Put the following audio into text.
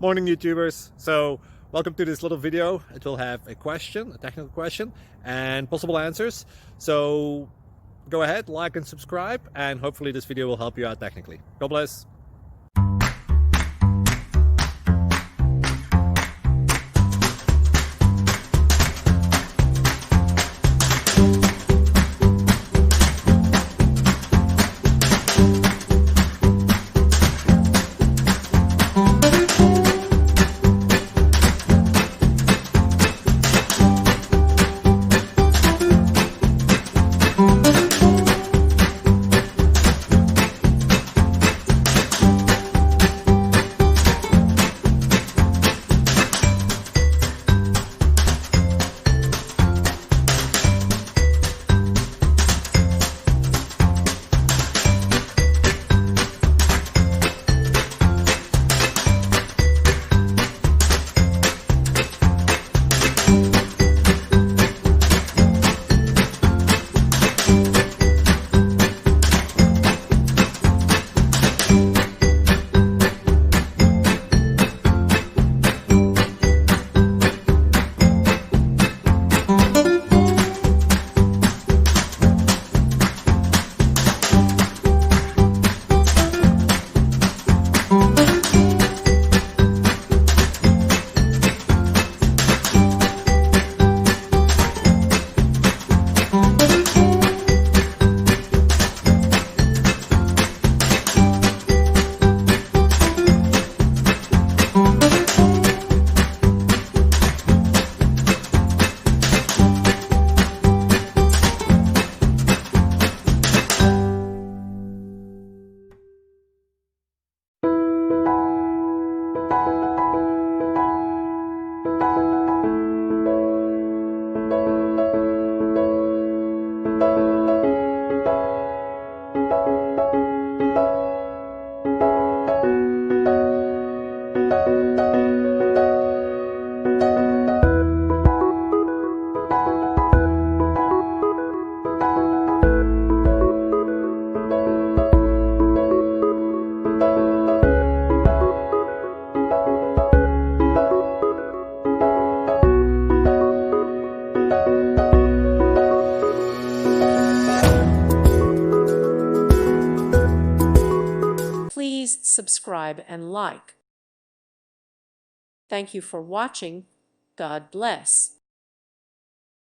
Morning YouTubers. So welcome to this little video. It will have a question, a technical question, and possible answers. So go ahead, like and subscribe, and hopefully this video will help you out technically. God bless. Please subscribe and like. Thank you for watching. God bless.